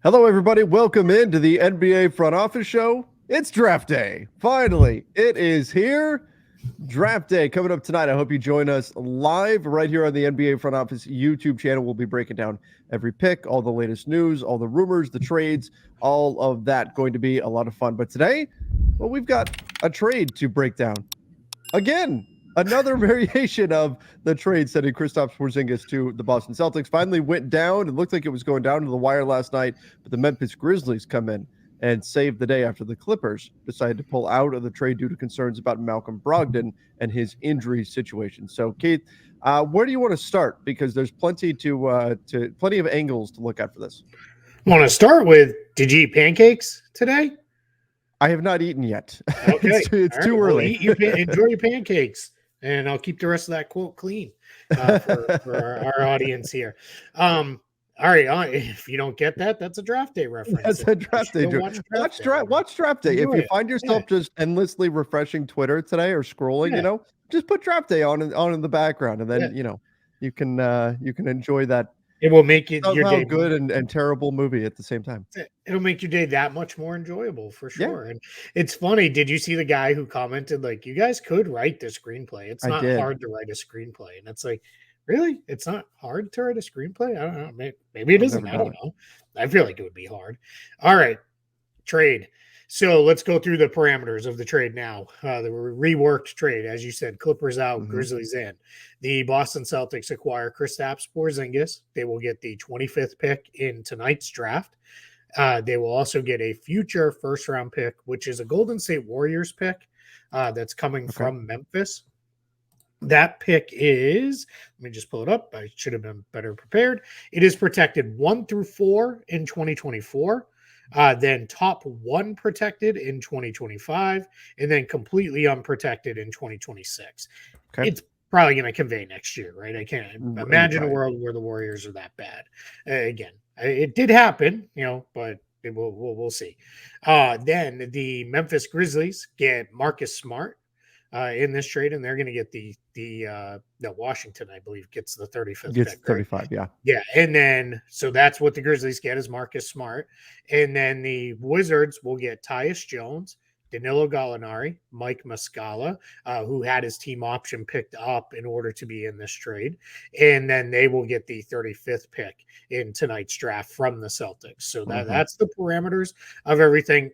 Hello, everybody. Welcome into the NBA Front Office Show. It's draft day. Finally, it is here. Draft day coming up tonight. I hope you join us live right here on the NBA Front Office YouTube channel. We'll be breaking down every pick, all the latest news, all the rumors, the trades, all of that. Going to be a lot of fun. But today, well, we've got a trade to break down. Again, another variation of the trade sending Kristaps Porzingis to the Boston Celtics finally went down. It looked like it was going down to the wire last night, but the Memphis Grizzlies come in and save the day after the Clippers decided to pull out of the trade due to concerns about Malcolm Brogdon and his injury situation. So, Keith, where do you want to start? Because there's plenty of angles to look at for this. I want to start with, did you eat pancakes today? I have not eaten yet. Okay. it's too early. Enjoy your pancakes, and I'll keep the rest of that quote clean for our audience here. All right. If you don't get that, that's a draft day reference. That's a draft day. Watch draft day. If you find yourself just endlessly refreshing Twitter today or scrolling, just put draft day on in the background, and then you can enjoy that. It will make your day good and terrible movie at the same time. It'll make your day that much more enjoyable for sure. Yeah. And it's funny. Did you see the guy who commented, like, you guys could write the screenplay? It's not hard to write a screenplay. And it's like, really? It's not hard to write a screenplay? I don't know. Maybe it isn't. I don't know. I feel like it would be hard. All right. Trade. So let's go through the parameters of the trade now. The reworked trade, as you said, Clippers out, Grizzlies in. The Boston Celtics acquire Kristaps Porzingis. They will get the 25th pick in tonight's draft. They will also get a future first-round pick, which is a Golden State Warriors pick that's coming from Memphis. That pick is, let me just pull it up. I should have been better prepared. It is protected 1 through 4 in 2024. Then top 1 protected in 2025, and then completely unprotected in 2026. Okay. It's probably going to convey next year, right? I can't imagine a world where the Warriors are that bad. Again, it did happen, but we'll see. Then the Memphis Grizzlies get Marcus Smart in this trade, and they're going to get the Washington, I believe, gets the 35th. Gets pick, 35, right? yeah. Yeah, and then so that's what the Grizzlies get is Marcus Smart, and then the Wizards will get Tyus Jones, Danilo Gallinari, Mike Muscala, who had his team option picked up in order to be in this trade, and then they will get the 35th pick in tonight's draft from the Celtics. So that's the parameters of everything.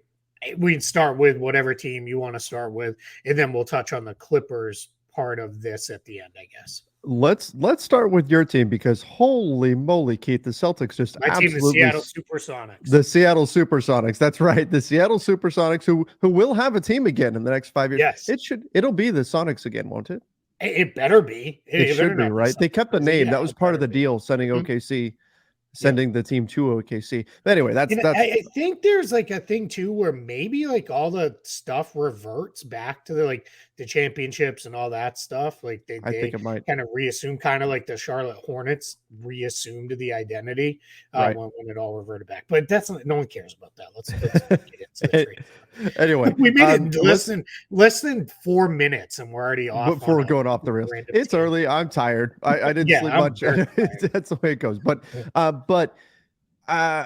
We'd start with whatever team you want to start with, and then we'll touch on the Clippers part of this at the end, I guess. Let's start with your team because holy moly, Keith, the Celtics just my absolutely team, the Seattle Supersonics. The Seattle Supersonics. That's right. The Seattle Supersonics who will have a team again in the next 5 years. Yes. It'll be the Sonics again, won't it? It better be. It should be, right? They kept the name. That was part of the deal, sending OKC. Sending the team to OKC. But anyway, that's I think there's like a thing too where maybe like all the stuff reverts back to the championships and all that stuff. Like they think it might kind of reassume, kind of like the Charlotte Hornets reassumed the identity when it all reverted back. But that's no one cares about that. Let's get into the trade. Anyway, we made it less than 4 minutes and we're already off. Before we're going off the rails. It's early. I'm tired. I didn't sleep much. That's the way it goes. But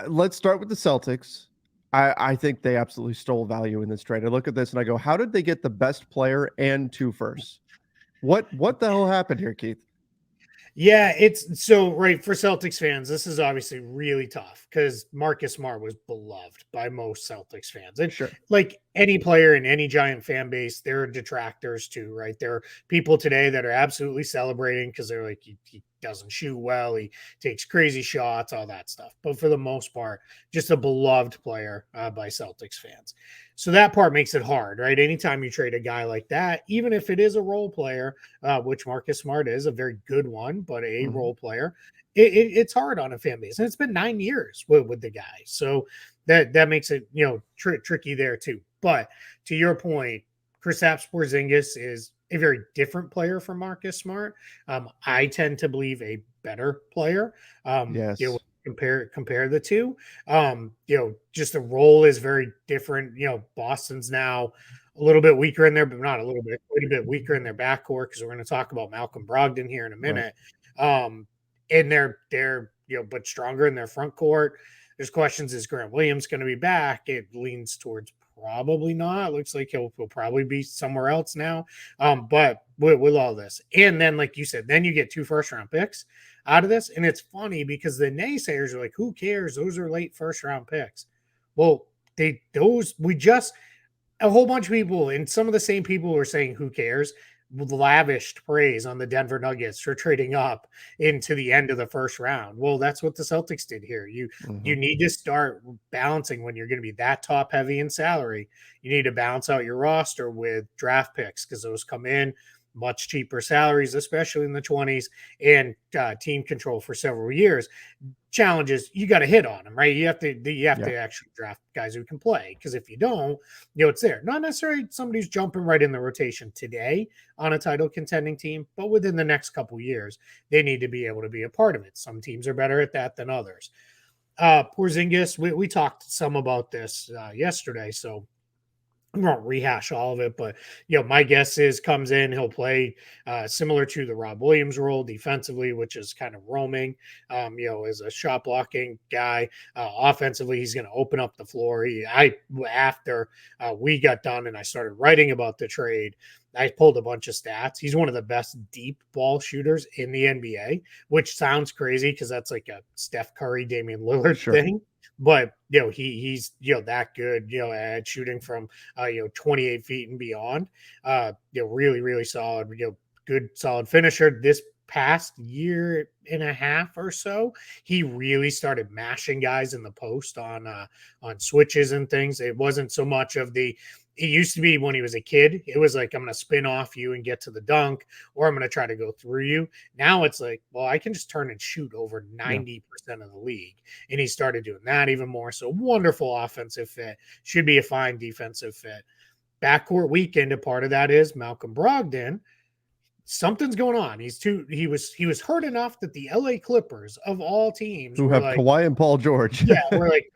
let's start with the Celtics. I think they absolutely stole value in this trade. I look at this and I go, how did they get the best player and 2 firsts? What the hell happened here, Keith? Yeah, it's so right for Celtics fans. This is obviously really tough because Marcus Smart was beloved by most Celtics fans. And like any player in any giant fan base, there are detractors too, right? There are people today that are absolutely celebrating because they're like, he doesn't shoot well, he takes crazy shots, all that stuff. But for the most part, just a beloved player by Celtics fans. So that part makes it hard, right? Anytime you trade a guy like that, even if it is a role player, which Marcus Smart is, a very good one, but a role player, it's hard on a fan base. And it's been 9 years with the guy. So that makes it, tricky there too. But to your point, Kristaps Porzingis is a very different player from Marcus Smart. I tend to believe a better player. Yes. Compare the two. Just the role is very different. Boston's now a little bit weaker in there, but not a little bit, quite a bit weaker in their backcourt because we're going to talk about Malcolm Brogdon here in a minute. Right. And they're but stronger in their front court. There's questions, is Grant Williams going to be back? It leans towards probably not. It looks like he'll probably be somewhere else now. But with all this, and then like you said, then you get 2 first-round picks out of this. And it's funny because the naysayers are like, who cares? Those are late first-round picks. Well, a whole bunch of people, and some of the same people who are saying who cares, lavished praise on the Denver Nuggets for trading up into the end of the first round. Well, that's what the Celtics did here. You need to start balancing when you're going to be that top heavy in salary. You need to balance out your roster with draft picks because those come in much cheaper salaries, especially in the 20s, and team control for several years. Challenges, you got to hit on them, right? You have to actually draft guys who can play, because if you don't, it's there. Not necessarily somebody who's jumping right in the rotation today on a title contending team, but within the next couple years, they need to be able to be a part of it. Some teams are better at that than others. Porzingis, we talked some about this yesterday, so I won't rehash all of it, but my guess is comes in, he'll play similar to the Rob Williams role defensively, which is kind of roaming, as a shot blocking guy. Offensively, he's going to open up the floor. After we got done and I started writing about the trade, I pulled a bunch of stats. He's one of the best deep ball shooters in the NBA, which sounds crazy because that's like a Steph Curry, Damian Lillard thing. But he's that good at shooting from 28 feet and beyond. Really, really solid. Good solid finisher. This past year and a half or so, he really started mashing guys in the post on switches and things. It wasn't so much of it used to be when he was a kid, it was like, I'm going to spin off you and get to the dunk, or I'm going to try to go through you. Now it's like, well, I can just turn and shoot over 90% of the league. And he started doing that even more. So wonderful offensive fit, should be a fine defensive fit. Backcourt weekend, a part of that is Malcolm Brogdon. Something's going on. He was hurt enough that the LA Clippers of all teams who have like, Kawhi and Paul George. we're like,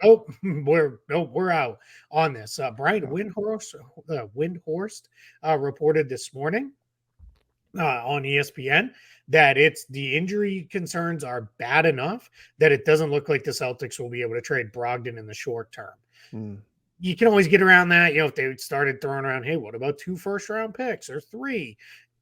we're out on this. Brian Windhorst reported this morning on ESPN that the injury concerns are bad enough that it doesn't look like the Celtics will be able to trade Brogdon in the short term. You can always get around that. If they started throwing around, hey, what about 2 first-round picks or 3?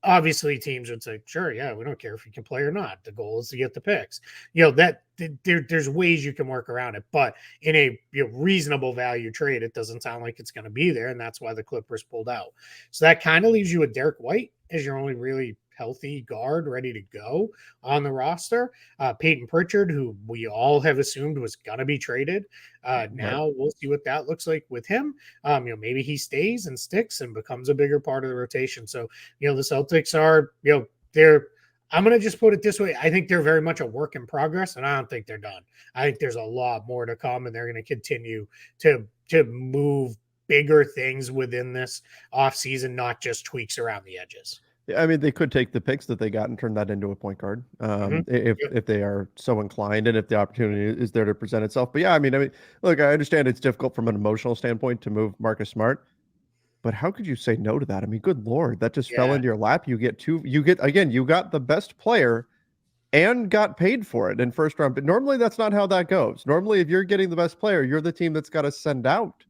Obviously, teams would say, sure, yeah, we don't care if you can play or not. The goal is to get the picks. There's ways you can work around it, but in a reasonable value trade, it doesn't sound like it's going to be there, and that's why the Clippers pulled out. So that kind of leaves you with Derek White as your only really healthy guard ready to go on the roster. Peyton Pritchard, who we all have assumed was going to be traded. Now we'll see what that looks like with him. Maybe he stays and sticks and becomes a bigger part of the rotation. So, the Celtics are, I'm going to just put it this way. I think they're very much a work in progress, and I don't think they're done. I think there's a lot more to come, and they're going to continue to move bigger things within this offseason, not just tweaks around the edges. I mean, they could take the picks that they got and turn that into a point guard if they are so inclined and if the opportunity is there to present itself. But I mean, look, I understand it's difficult from an emotional standpoint to move Marcus Smart, but how could you say no to that? I mean, good Lord, that just fell into your lap. You got the best player and got paid for it in first round. But normally that's not how that goes. Normally, if you're getting the best player, you're the team that's got to send out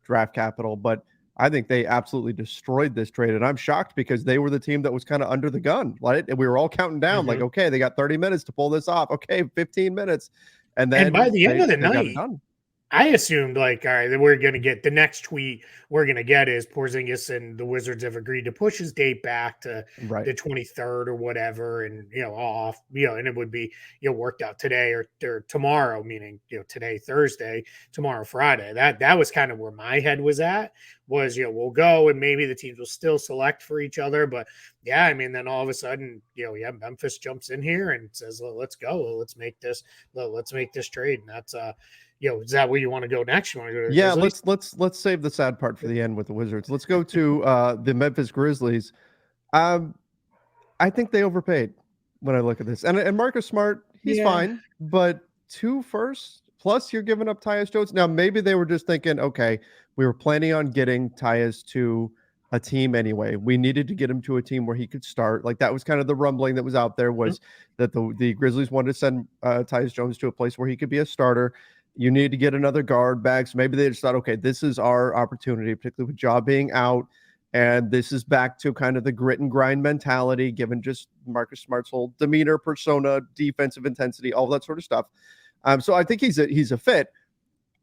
draft capital. But I think they absolutely destroyed this trade. And I'm shocked because they were the team that was kind of under the gun. Right? And we were all counting down like, okay, they got 30 minutes to pull this off. Okay, 15 minutes. And then by the end of the night, I assumed like, all right, we're going to get the next tweet we're going to get is Porzingis and the Wizards have agreed to push his date back to the 23rd or whatever. And, off, and it would be, worked out today or tomorrow, meaning, today, Thursday, tomorrow, Friday. That was kind of where my head was at was, we'll go and maybe the teams will still select for each other. But I mean, then all of a sudden, Memphis jumps in here and says, well, let's go. Let's make this trade. And that's, is that where you want to go next? You want to go to the Grizzlies? let's save the sad part for the end with the Wizards. Let's go to the Memphis Grizzlies. I think they overpaid when I look at this. And Marcus Smart, he's fine, but 2 firsts plus you're giving up Tyus Jones. Now maybe they were just thinking, okay, we were planning on getting Tyus to a team anyway. We needed to get him to a team where he could start. Like that was kind of the rumbling that was out there was that the Grizzlies wanted to send Tyus Jones to a place where he could be a starter. You need to get another guard back. So maybe they just thought, okay, this is our opportunity, particularly with Ja being out. And this is back to kind of the grit and grind mentality, given just Marcus Smart's whole demeanor, persona, defensive intensity, all that sort of stuff. So I think he's a fit.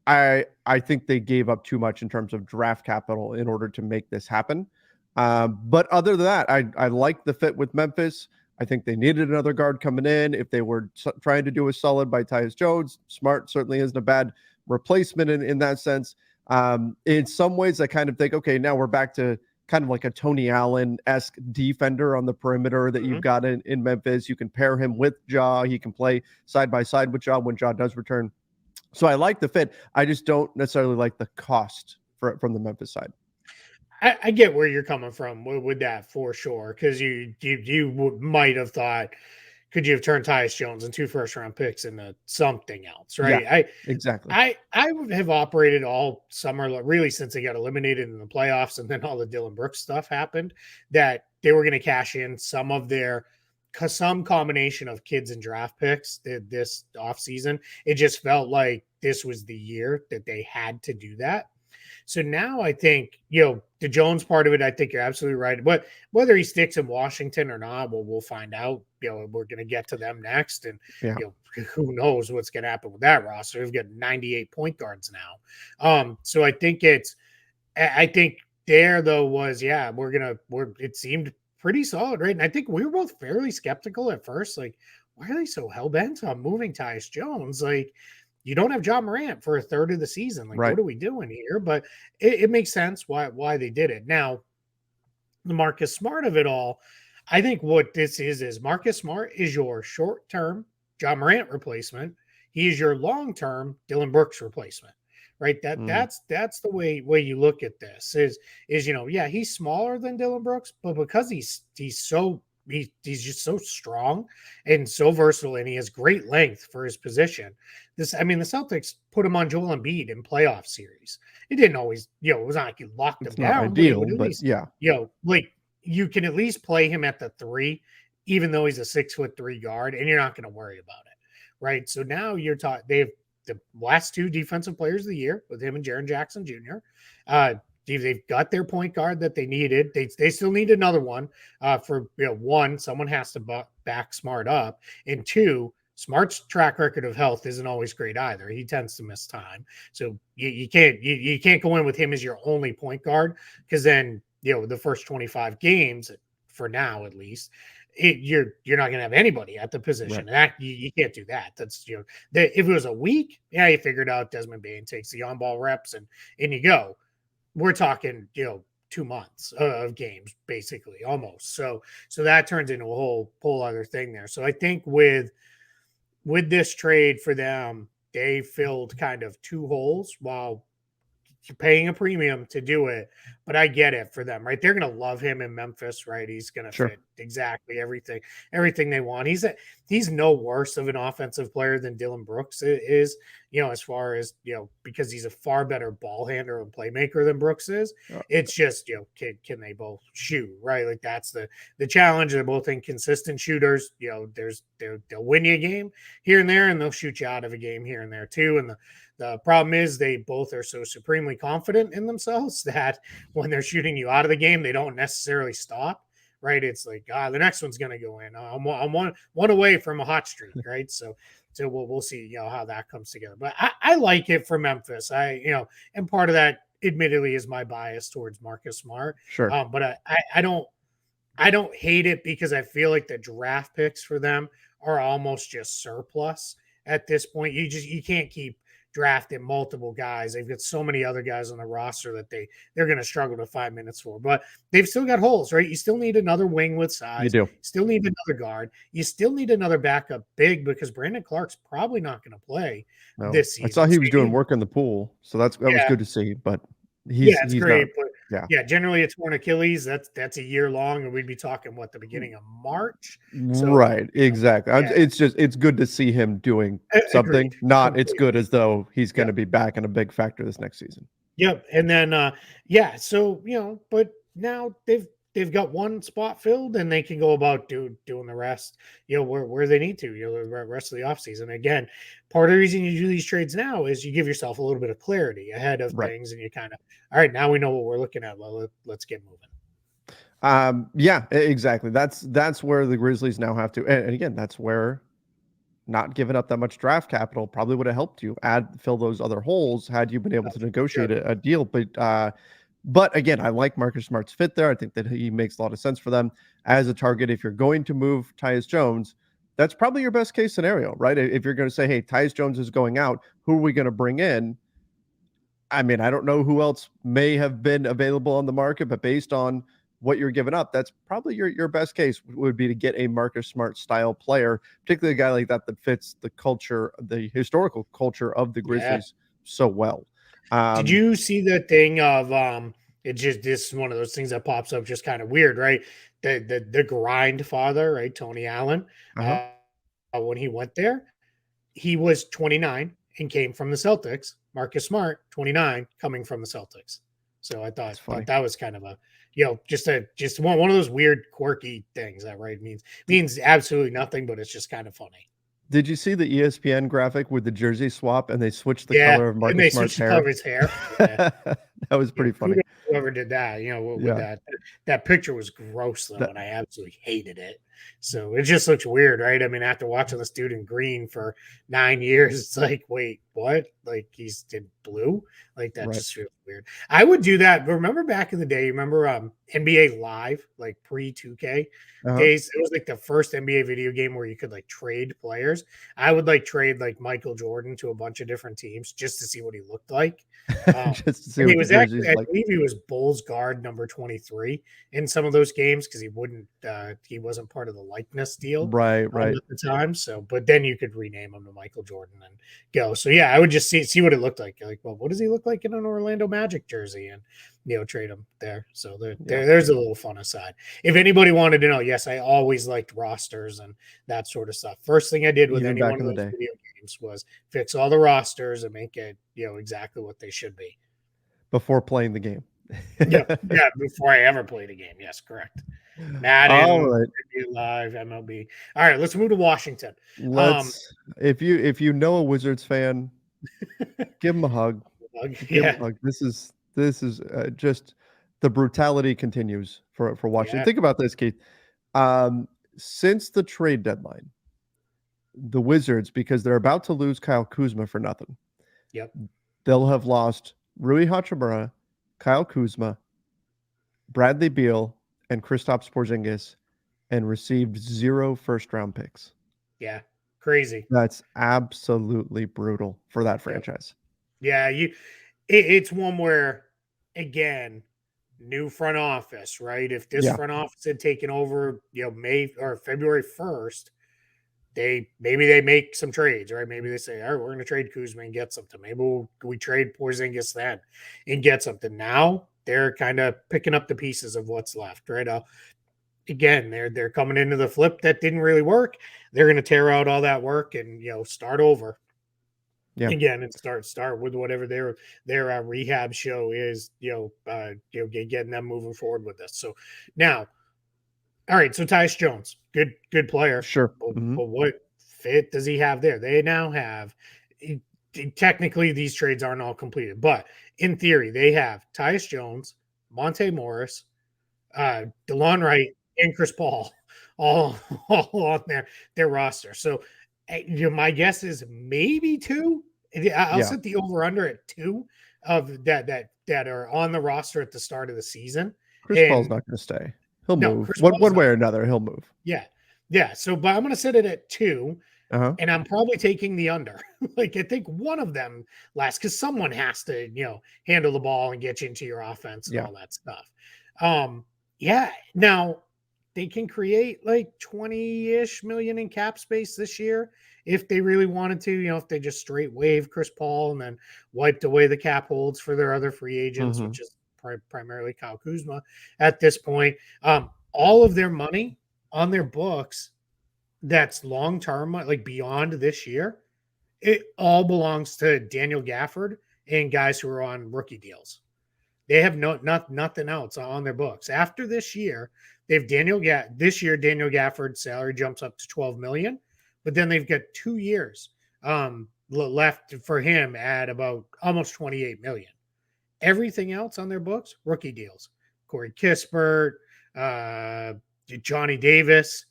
I think they gave up too much in terms of draft capital in order to make this happen. But other than that, I like the fit with Memphis. I think they needed another guard coming in. If they were trying to do a solid by Tyus Jones, Smart certainly isn't a bad replacement in that sense. In some ways, I kind of think, okay, now we're back to kind of like a Tony Allen-esque defender on the perimeter that you've got in Memphis. You can pair him with Ja. He can play side by side with Ja when Ja does return. So I like the fit. I just don't necessarily like the cost from the Memphis side. I get where you're coming from with that for sure, because you might have thought, could you have turned Tyus Jones and 2 first-round picks into something else, right? Yeah, exactly. I have operated all summer, really since they got eliminated in the playoffs, and then all the Dylan Brooks stuff happened, that they were going to cash in some combination of kids and draft picks this offseason. It just felt like this was the year that they had to do that. So now I think, the Jones part of it, I think you're absolutely right. But whether he sticks in Washington or not, we'll find out. We're going to get to them next. And, who knows what's going to happen with that roster. We've got 98 point guards now. So I think there, though, was, it seemed pretty solid, right? And I think we were both fairly skeptical at first. Like, why are they so hell-bent on moving Tyus Jones? Like, you don't have Ja Morant for a third of the season. Like, What are we doing here? But it makes sense why they did it. Now, the Marcus Smart of it all, I think what this is Marcus Smart is your short-term Ja Morant replacement. He is your long-term Dylan Brooks replacement, right? That's the way you look at this. Is he's smaller than Dylan Brooks, but because he's just so strong and so versatile, and he has great length for his position. The Celtics put him on Joel Embiid in playoff series. It didn't always, it was not like you locked him down. Ideal, but like you can at least play him at the 3, even though he's a 6'3" guard, and you're not going to worry about it, right? So now they have the last 2 defensive players of the year with him and Jaren Jackson Jr. They've got their point guard that they needed. They still need another one. For one, someone has to back Smart up, and 2, Smart's track record of health isn't always great either. He tends to miss time, so you can't go in with him as your only point guard, because then the first 25 games, for now at least, you're not going to have anybody at the position. Right. That you can't do that. That's if it was a week, you figured out Desmond Bane takes the on-ball reps and you go. We're talking, 2 months of games, basically, almost. So that turns into a whole other thing there. So I think with this trade for them, they filled kind of 2 holes while paying a premium to do it. But I get it for them, right? They're going to love him in Memphis, right? He's going to fit exactly everything they want. He's no worse of an offensive player than Dylan Brooks is, as far as, because he's a far better ball handler and playmaker than Brooks is. It's just, can they both shoot, right? Like, that's the challenge. They're both inconsistent shooters. They'll win you a game here and there, and they'll shoot you out of a game here and there too. And the problem is they both are so supremely confident in themselves that when they're shooting you out of the game, they don't necessarily stop, right? It's like, the next one's going to go in. I'm one away from a hot streak, right? So we'll see, how that comes together. But I like it for Memphis. And part of that, admittedly, is my bias towards Marcus Smart. Sure. But I don't hate it, because I feel like the draft picks for them are almost just surplus at this point. You can't keep drafting multiple guys. They've got so many other guys on the roster that they're going to struggle to find minutes for. But they've still got holes, right? You still need another wing with size. You do. Still need another guard. You still need another backup big, because Brandon Clark's probably not going to play this season. I saw he was doing work in the pool, so that was good to see. But he's great. Not, but generally a torn Achilles, that's a year long, and we'd be talking the beginning of March. So, right, exactly. It's good to see him doing something. Agreed. Not it's good as though he's going to be back in a big factor this next season. Yep. And then so but now they've they've got one spot filled and they can go about doing the rest, where they need to, the rest of the offseason. Again, part of the reason you do these trades now is you give yourself a little bit of clarity ahead of things, and you kind of, all right, now we know what we're looking at. Well, let's get moving. Yeah, exactly. That's where the Grizzlies now have to, and again, that's where not giving up that much draft capital probably would have helped you fill those other holes had you been able to negotiate a deal. But again, I like Marcus Smart's fit there. I think that he makes a lot of sense for them as a target. If you're going to move Tyus Jones, that's probably your best case scenario, right? If you're going to say, hey, Tyus Jones is going out, who are we going to bring in? I mean, I don't know who else may have been available on the market, but based on what you're giving up, that's probably your best case would be to get a Marcus Smart style player, particularly a guy like that fits the culture, the historical culture of the Grizzlies so well. Did you see the thing of this is one of those things that pops up just kind of weird, right? The grind father, right? Tony Allen. When he went there, he was 29 and came from the Celtics. Marcus Smart, 29, coming from the Celtics. So I thought that was kind of a, just one of those weird, quirky things that means absolutely nothing, but it's just kind of funny. Did you see the ESPN graphic with the jersey swap and they switched the color of Marcus Smart's hair? Color of his hair. Yeah. That was pretty funny. Whoever did that, with that picture was gross though, and I absolutely hated it. So it just looks weird, right? I mean, after watching this dude in green for 9 years, it's like, wait, what? Like he's did blue? Like that just feels weird. I would do that. But remember back in the day, remember NBA Live, like pre 2K days? It was like the first NBA video game where you could like trade players. I would like trade like Michael Jordan to a bunch of different teams just to see what he looked like. Just to see he was actually, I believe he was Bulls guard number 23 in some of those games because he wasn't part of the likeness deal right at the time. So, but then you could rename him to Michael Jordan and go. So yeah, I would just see what it looked like. Like, well, what does he look like in an Orlando Magic jersey, and trade him there. So there's a little fun aside. If anybody wanted to know, yes, I always liked rosters and that sort of stuff. First thing I did with any one of those video games was fix all the rosters and make it exactly what they should be before playing the game. yeah, before I ever played a game. Yes, correct. Madden, Live, MLB. All right, let's move to Washington. If you know a Wizards fan, give him a hug. Give him a hug. This is just the brutality continues for Washington. Yeah. Think about this, Keith. Since the trade deadline, the Wizards, because they're about to lose Kyle Kuzma for nothing. Yep. They'll have lost Rui Hachimura, Kyle Kuzma, Bradley Beal, and Kristaps Porzingis, and received 0 first-round picks. Yeah, crazy. That's absolutely brutal for that franchise. Yeah, it's one where, again, new front office, right? If this front office had taken over, May or February 1st, maybe they make some trades, right? Maybe they say, all right, we're going to trade Kuzma and get something. Maybe we trade Porzingis then and get something. Now they're kind of picking up the pieces of what's left, right? Again, they're coming into the flip that didn't really work. They're going to tear out all that work and start over. Yeah. Again, and start with whatever their rehab show is, getting them moving forward with this. So now, all right, so Tyus Jones, good player. Sure. But what fit does he have there? They now have, technically these trades aren't all completed, but in theory, they have Tyus Jones, Monte Morris, DeLon Wright, and Chris Paul all on their roster. So my guess is maybe 2. I'll set the over under at 2 of that are on the roster at the start of the season. Chris Paul's not going to stay. He'll move one way or another. He'll move. Yeah. So, but I'm going to set it at 2, and I'm probably taking the under. Like I think one of them lasts because someone has to, handle the ball and get you into your offense and all that stuff. Now they can create like 20-ish million in cap space this year if they really wanted to. If they just straight waive Chris Paul and then wiped away the cap holds for their other free agents, which is primarily Kyle Kuzma at this point. All of their money on their books that's long-term, like beyond this year, it all belongs to Daniel Gafford and guys who are on rookie deals. They have nothing else on their books. After this year, they've Daniel Gafford's salary jumps up to 12 million, but then they've got 2 years left for him at about almost 28 million. Everything else on their books, rookie deals. Corey Kispert, Johnny Davis,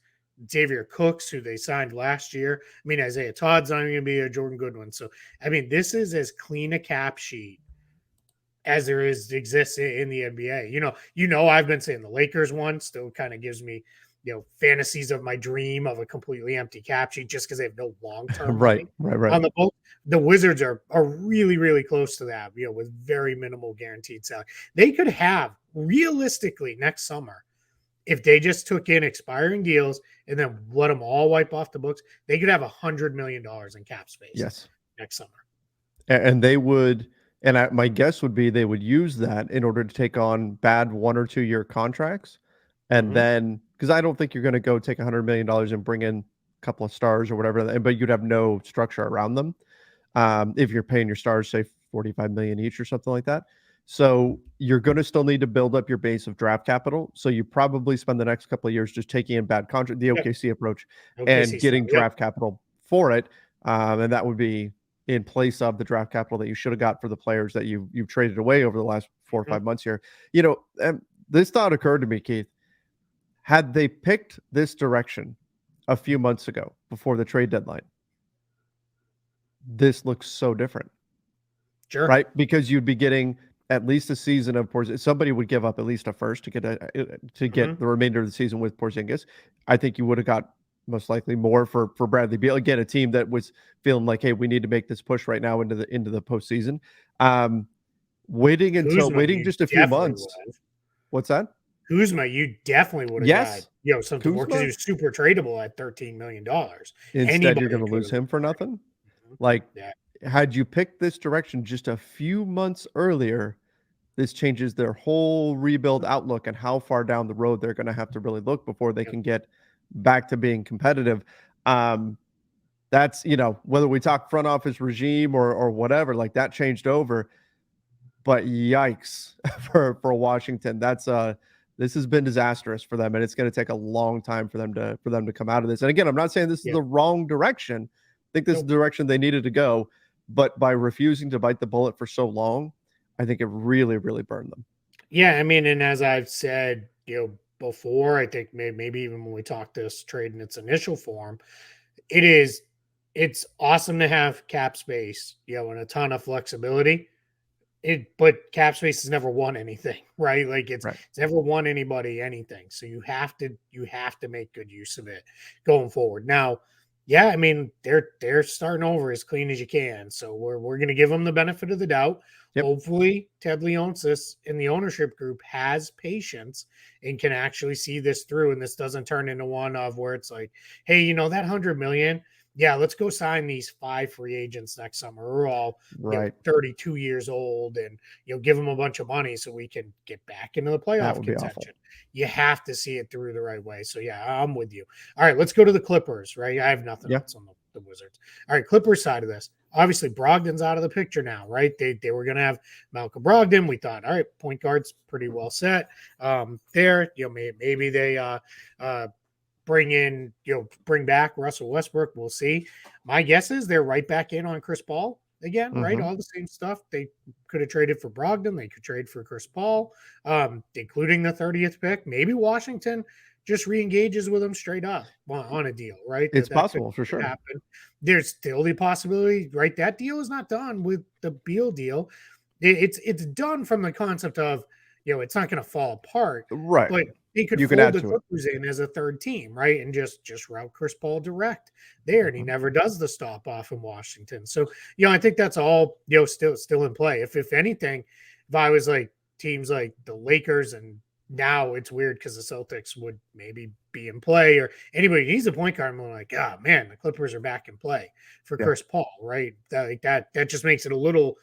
Xavier Cooks, who they signed last year. I mean, Isaiah Todd's not going to be a Jordan Goodwin. So, I mean, this is as clean a cap sheet as there exists in the NBA. I've been saying the Lakers one still kind of gives me, fantasies of my dream of a completely empty cap sheet just because they have no long-term right on the book. The Wizards are really, really close to that, with very minimal guaranteed salary. They could have realistically next summer, if they just took in expiring deals and then let them all wipe off the books, they could have $100 million in cap space. Yes. Next summer. And they would, and my guess would be they would use that in order to take on bad 1 or 2 year contracts. And then, because I don't think you're going to go take $100 million and bring in a couple of stars or whatever, but you'd have no structure around them. If you're paying your stars, say 45 million each or something like that. So you're going to still need to build up your base of draft capital. So you probably spend the next couple of years just taking in bad contract, the OKC approach, and getting draft capital for it. And that would be in place of the draft capital that you should have got for the players that you've traded away over the last 4 or 5 months here. This thought occurred to me, Keith. Had they picked this direction a few months ago before the trade deadline, this looks so different. Sure. Right? Because you'd be getting at least a season of Porzingis. Somebody would give up at least a first to get the remainder of the season with Porzingis. I think you would have got most likely more for Bradley Beal. Again, a team that was feeling like, hey, we need to make this push right now into the postseason. Waiting just a few months. What's that? Kuzma, you definitely would have got something more because he was super tradable at $13 million. Instead, you're going to lose him for nothing. Had you picked this direction just a few months earlier, this changes their whole rebuild outlook and how far down the road they're going to have to really look before they can get back to being competitive. That's, whether we talk front office regime or whatever, like that changed over. But yikes for Washington. This has been disastrous for them, and it's going to take a long time for them to come out of this. And again, I'm not saying this is the wrong direction. I think this is the direction they needed to go, but by refusing to bite the bullet for so long, I think it really, really burned them. Yeah, I mean, and as I've said, before, I think maybe even when we talked this trade in its initial form, it's awesome to have cap space, and a ton of flexibility. But cap space has never won anything, right? Like it's never won anybody anything. So you have to make good use of it going forward. Now, yeah, I mean, they're starting over as clean as you can. So we're going to give them the benefit of the doubt. Yep. Hopefully Ted Leonsis in the ownership group has patience and can actually see this through. And this doesn't turn into one of where it's like, hey, that 100 million, yeah, let's go sign these 5 free agents next summer. We're all 32 years old, and give them a bunch of money so we can get back into the playoff contention. You have to see it through the right way. So yeah, I'm with you. All right, let's go to the Clippers. Right, I have nothing else on the Wizards. All right, Clippers side of this. Obviously, Brogdon's out of the picture now, right? They were going to have Malcolm Brogdon. We thought, all right, point guard's pretty well set there. Maybe they bring back Russell Westbrook. We'll see. My guess is they're right back in on Chris Paul again, right? All the same stuff. They could have traded for Brogdon. They could trade for Chris Paul, including the 30th pick. Maybe Washington just re-engages with them straight up on a deal, right? It's possible for sure. Happen. There's still the possibility, right? That deal is not done with the Beal deal. It's done from the concept of, it's not going to fall apart, right? But he could fold the Clippers in as a third team, right? And just route Chris Paul direct there. And he never does the stop off in Washington. So, I think that's all, still in play. If anything, if I was like teams like the Lakers, and now it's weird because the Celtics would maybe be in play, or anybody needs a point guard, I'm like, oh man, the Clippers are back in play for Chris Paul, right? That just makes it a little,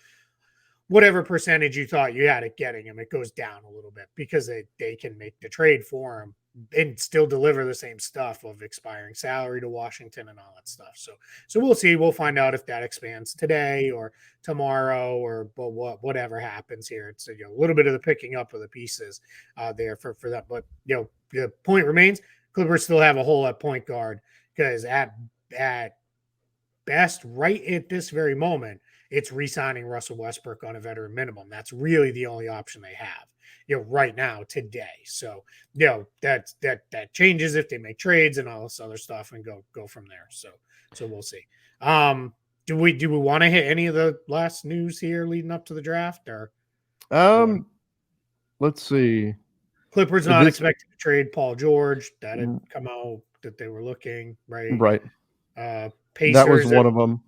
whatever percentage you thought you had it getting him, it goes down a little bit because they can make the trade for him and still deliver the same stuff of expiring salary to Washington and all that stuff. So we'll see. We'll find out if that expands today or tomorrow or whatever happens here. It's a little bit of the picking up of the pieces there for that. But the point remains, Clippers still have a hole at point guard because at best, right at this very moment, it's re-signing Russell Westbrook on a veteran minimum. That's really the only option they have, right now, today. So, that changes if they make trades and all this other stuff and go from there. So we'll see. Do we want to hit any of the last news here leading up to the draft or? Let's see. Clippers not expected to trade Paul George. That had come out that they were looking, right? Right. Pacers, that was one of them.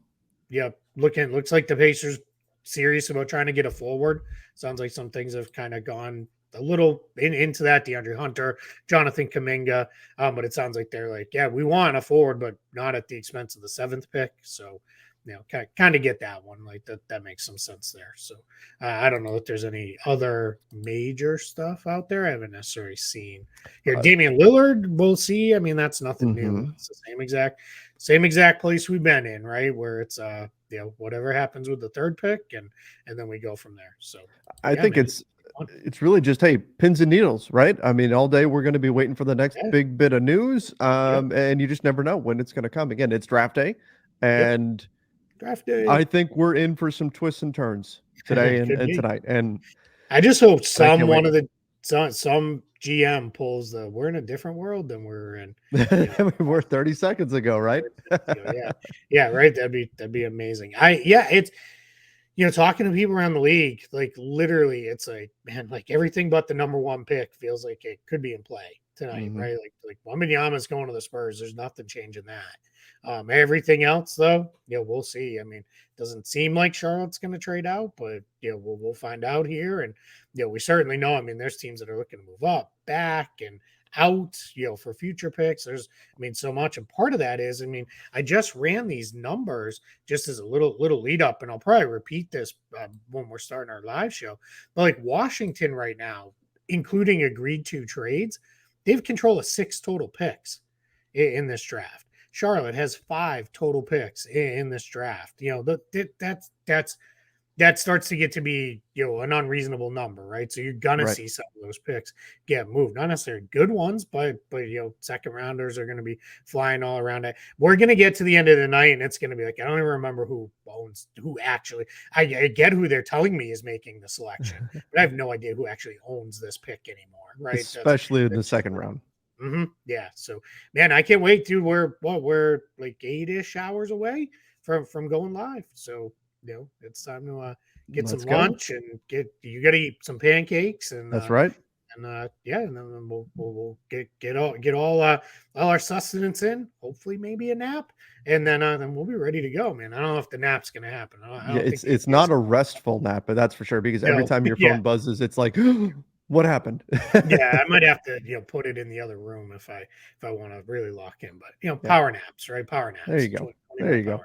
Yep. Looks like the Pacers serious about trying to get a forward. Sounds like some things have kind of gone a little into that. DeAndre Hunter, Jonathan Kuminga. But it sounds like they're like, yeah, we want a forward, but not at the expense of the 7th pick. So, kind of get that one. Like that makes some sense there. So I don't know if there's any other major stuff out there. I haven't necessarily seen here. Damian Lillard, we'll see. I mean, that's nothing new. It's the same exact place we've been in, right? Where it's whatever happens with the 3rd pick and then we go from there. So I think it's really just, hey, pins and needles, right? I mean, all day we're going to be waiting for the next big bit of news. And you just never know when it's going to come. Again, it's draft day. And draft day. I think we're in for some twists and turns today and tonight. And I just hope some GM pulls we're in a different world than we're in. We were 30 seconds ago, right? yeah, right. That'd be amazing. It's talking to people around the league, like literally, it's like, man, like everything but the number 1 pick feels like it could be in play tonight, right? Like Wembanyama's going to the Spurs. There's nothing changing that. Everything else, though, we'll see. I mean, it doesn't seem like Charlotte's going to trade out, but we'll find out here. And we certainly know. I mean, there's teams that are looking to move up, back, and out, for future picks. There's, so much. And part of that is, I just ran these numbers just as a little lead up, and I'll probably repeat this when we're starting our live show. But like Washington right now, including agreed to trades, they have control of 6 total picks in this draft. Charlotte has 5 total picks in this draft. That starts to get to be an unreasonable number, right? So you're gonna see some of those picks get moved. Not necessarily good ones, but second rounders are gonna be flying all around it. We're gonna get to the end of the night, and it's gonna be like, I don't even remember who actually. I get who they're telling me is making the selection, but I have no idea who actually owns this pick anymore, right? Especially in the second round. Yeah. So, man, I can't wait, dude. We're like 8-ish hours away from going live. So, it's time to get some lunch and you got to eat some pancakes and that's right. And and then we'll get all our sustenance in. Hopefully, maybe a nap, and then we'll be ready to go, man. I don't know if the nap's gonna happen. It's not a restful nap, but that's for sure. Because every time your phone buzzes, it's like, what happened? I might have to put it in the other room if I want to really lock in. But power naps, right? Power naps. There you go. There you go.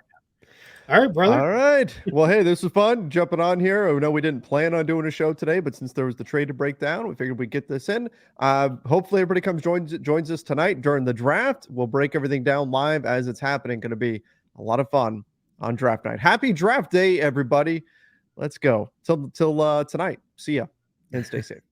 All right, brother. All right. Well, hey, this was fun jumping on here. I know we didn't plan on doing a show today, but since there was the trade to break down, we figured we'd get this in. Hopefully everybody joins us tonight during the draft. We'll break everything down live as it's happening. Going to be a lot of fun on draft night. Happy draft day, everybody. Let's go. Till tonight. See ya and stay safe.